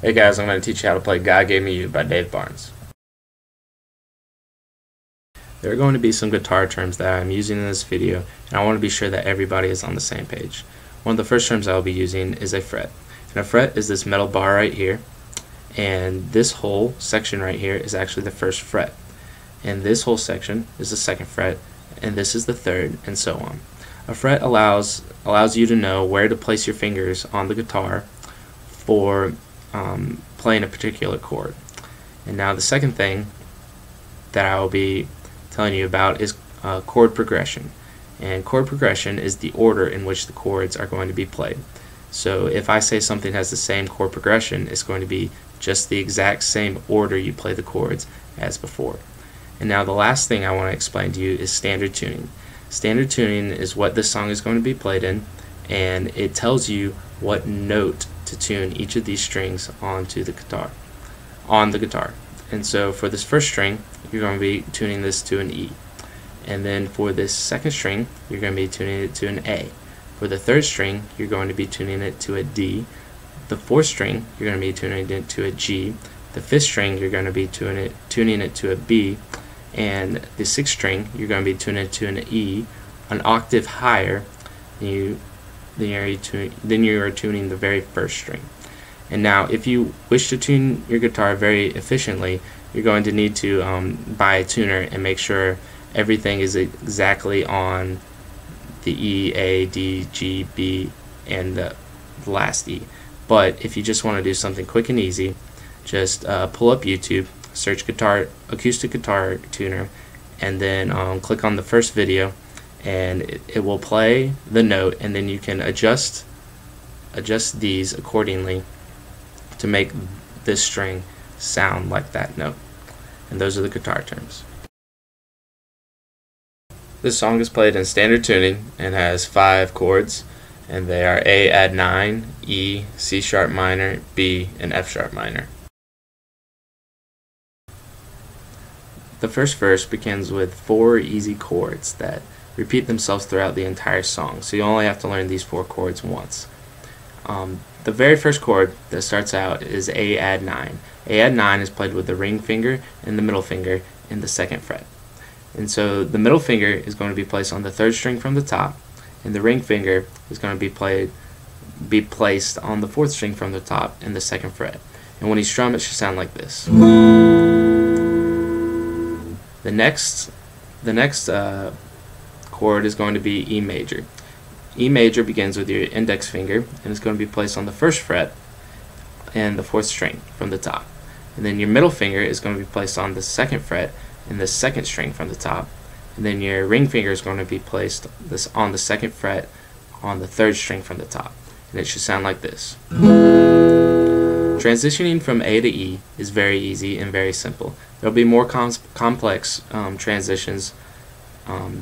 Hey guys, I'm going to teach you how to play God Gave Me You by Dave Barnes. There are going to be some guitar terms that I'm using in this video, and I want to be sure that everybody is on the same page. One of the first terms I'll be using is a fret. And a fret is this metal bar right here, and this whole section right here is actually the first fret. And this whole section is the second fret, and this is the third, and so on. A fret allows you to know where to place your fingers on the guitar for playing a particular chord. And now the second thing that I will be telling you about is chord progression. And chord progression is the order in which the chords are going to be played. So if I say something has the same chord progression, it's going to be just the exact same order you play the chords as before. And now the last thing I want to explain to you is standard tuning. Standard tuning is what this song is going to be played in, and it tells you what note to tune each of these strings onto the guitar, And so for this first string, you're going to be tuning this to an E. And then for this second string, you're going to be tuning it to an A. For the third string, you're going to be tuning it to a D. The fourth string, you're going to be tuning it to a G. The fifth string, you're going to be tuning it to a B. And the sixth string, you're going to be tuning it to an E, an octave higher than you are tuning the very first string. And now if you wish to tune your guitar very efficiently, you're going to need to buy a tuner and make sure everything is exactly on the E, A, D, G, B, and the last E. But if you just want to do something quick and easy, just pull up YouTube, search acoustic guitar tuner, and then click on the first video, and it will play the note, and then you can adjust these accordingly to make this string sound like that note. And those are the guitar terms. This song is played in standard tuning and has 5 chords, and they are A add 9, E, C sharp minor, B, and F sharp minor. The first verse begins with 4 easy chords that repeat themselves throughout the entire song, so you only have to learn these 4 chords once. The very first chord that starts out is A add 9. A add 9 is played with the ring finger and the middle finger in the 2nd fret. And so the middle finger is going to be placed on the 3rd string from the top, and the ring finger is going to be placed on the 4th string from the top in the 2nd fret. And when you strum, it should sound like this. The next chord is going to be E major. E major begins with your index finger, and it's going to be placed on the 1st fret and the 4th string from the top. And then your middle finger is going to be placed on the 2nd fret and the 2nd string from the top. And then your ring finger is going to be placed on the 2nd fret on the 3rd string from the top. And it should sound like this. Transitioning from A to E is very easy and very simple. There will be more complex transitions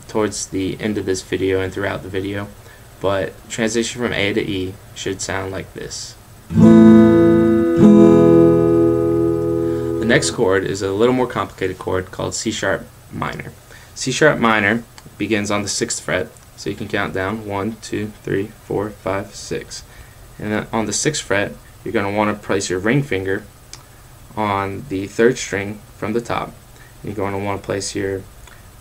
towards the end of this video and throughout the video, but transition from A to E should sound like this. The next chord is a little more complicated chord called C sharp minor. C sharp minor begins on the 6th fret, so you can count down 1, 2, 3, 4, 5, 6. And then on the 6th fret, you're going to want to place your ring finger on the 3rd string from the top. You're going to want to place your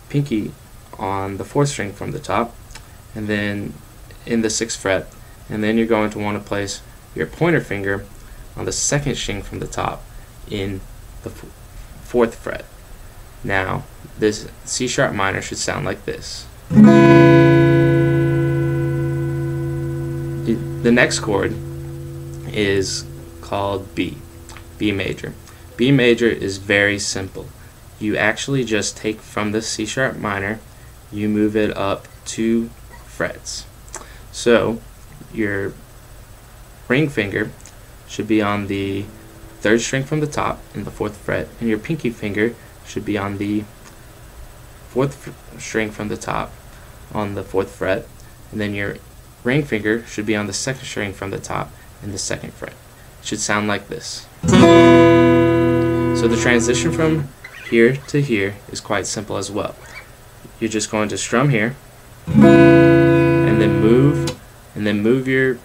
pinky on the 4th string from the top, and then in the 6th fret. And then you're going to want to place your pointer finger on the 2nd string from the top in the 4th fret. Now, this C sharp minor should sound like this. The next chord is called B, B major. B major is very simple. You actually just take from the C sharp minor, you move it up 2 frets. So your ring finger should be on the 3rd string from the top in the 4th fret, and your pinky finger should be on the 4th string from the top on the 4th fret, and then your ring finger should be on the 2nd string from the top in the 2nd fret. It should sound like this. So the transition from here to here is quite simple as well. You're just going to strum here, and then move your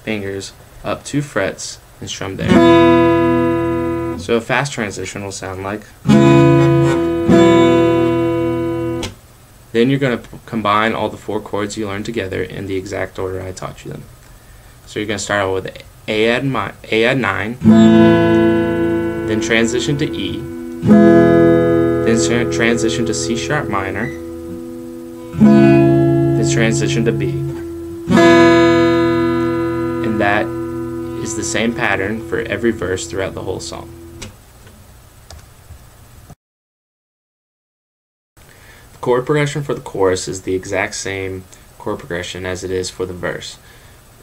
fingers up 2 frets and strum there. So a fast transition will sound like. Then you're going to combine all the 4 chords you learned together in the exact order I taught you them. So you're going to start out with A add 9, then transition to E, then transition to C sharp minor, then transition to B. And that is the same pattern for every verse throughout the whole song. The chord progression for the chorus is the exact same chord progression as it is for the verse.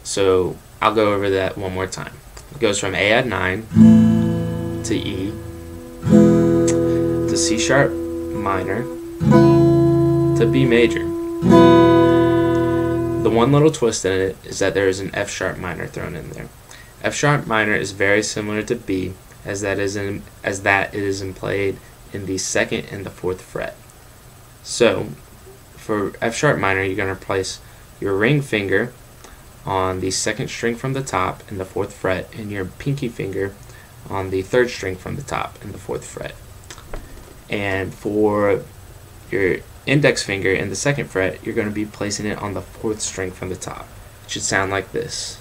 So I'll go over that one more time. It goes from A add 9 to E to C sharp minor to B major. The one little twist in it is that there is an F sharp minor thrown in there. F sharp minor is very similar to B as that it is played in the 2nd and the 4th fret. So for F sharp minor, you're going to place your ring finger on the 2nd string from the top in the 4th fret and your pinky finger on the 3rd string from the top in the 4th fret. And for your index finger in the 2nd fret, you're going to be placing it on the 4th string from the top. It should sound like this.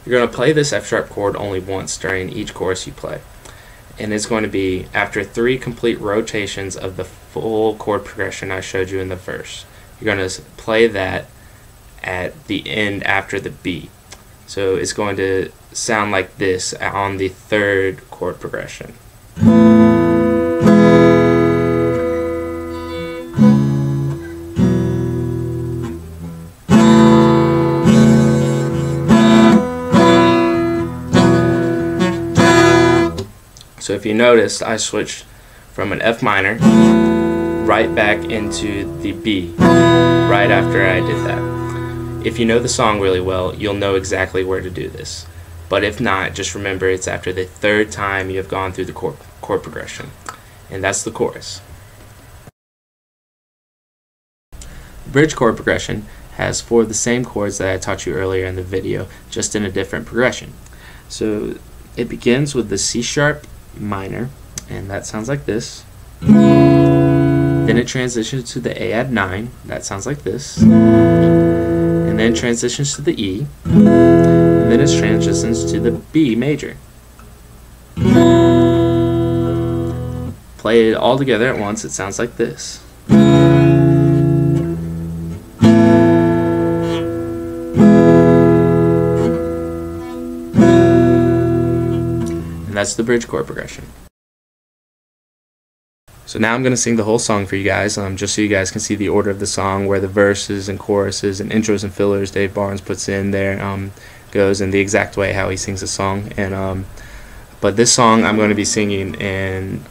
You're going to play this F sharp chord only once during each chorus you play. And it's going to be after 3 complete rotations of the full chord progression I showed you in the verse. You're going to play that at the end after the B. So it's going to sound like this on the 3rd chord progression. So if you noticed, I switched from an F minor right back into the B right after I did that. If you know the song really well, you'll know exactly where to do this. But if not, just remember it's after the 3rd time you have gone through the chord progression. And that's the chorus. The bridge chord progression has 4 of the same chords that I taught you earlier in the video, just in a different progression. So it begins with the C sharp minor, and that sounds like this. Then it transitions to the A add 9, that sounds like this. And then transitions to the E, and then it transitions to the B major. Play it all together at once, it sounds like this. And that's the bridge chord progression. So now I'm going to sing the whole song for you guys, just so you guys can see the order of the song, where the verses and choruses and intros and fillers Dave Barnes puts in there goes in the exact way how he sings the song. And but this song I'm going to be singing in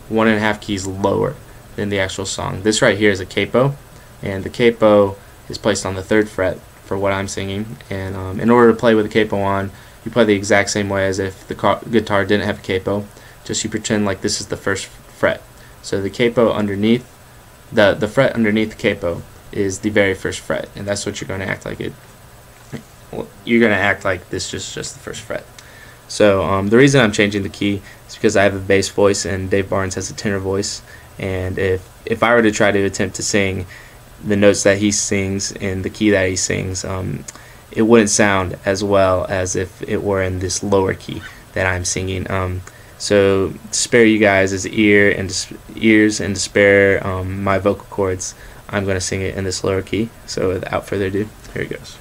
1.5 keys lower than the actual song. This right here is a capo, and the capo is placed on the 3rd fret for what I'm singing. And in order to play with a capo on, you play the exact same way as if the guitar didn't have a capo. Just you pretend like this is the 1st fret. So the capo underneath, the fret underneath the capo is the very 1st fret, and that's what you're going to act like it. You're going to act like this is just the 1st fret. So the reason I'm changing the key is because I have a bass voice and Dave Barnes has a tenor voice, and if I were to try to attempt to sing the notes that he sings in the key that he sings, it wouldn't sound as well as if it were in this lower key that I'm singing. So to spare you guys' ears and to spare my vocal cords, I'm going to sing it in this lower key. So without further ado, here it goes.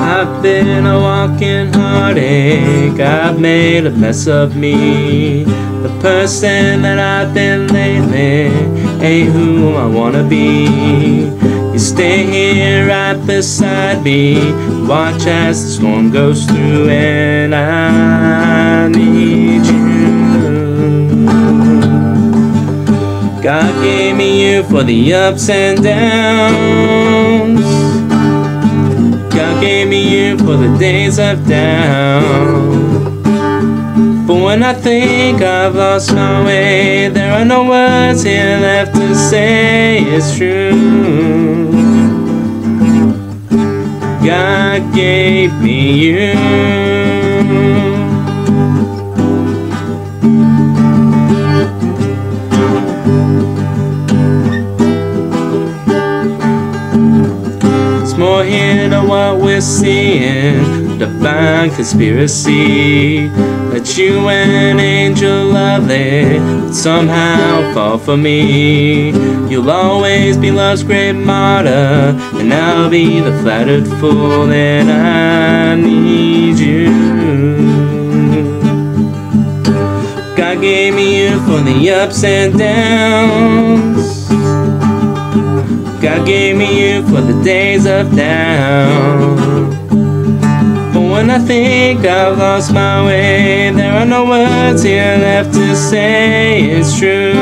I've been a walking heartache, I've made a mess of me. The person that I've been lately ain't who I wanna be. You stay here right beside me, watch as the storm goes through, and I need you. God gave me you for the ups and downs. God gave me you for the days of doubt. But when I think I've lost my way, there are no words here left to say it's true. God gave me you. It's more here than what we're seeing. Divine conspiracy that you and Angel Lovely would somehow fall for me. You'll always be love's great martyr, and I'll be the flattered fool that I need you. God gave me you for the ups and downs. God gave me you for the days of doubt. But when I think I've lost my way, there are no words here left to say it's true.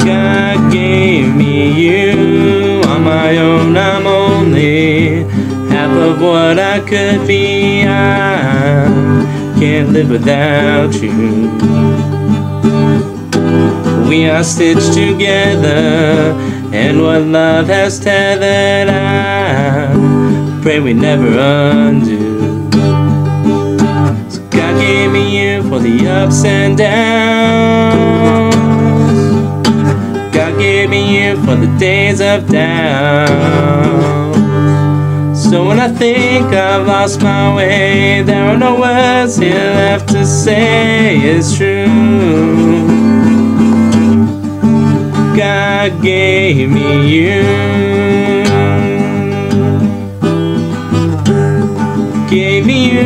God gave me you. On my own I'm only half of what I could be. I can't live without you. We are stitched together, and what love has tethered, I pray we never undo. So God gave me you for the ups and downs. God gave me you for the days of doubt. So when I think I've lost my way, there are no words here left to say it's true. God gave me you. Gave me you.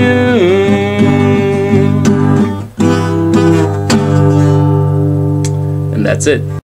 And that's it.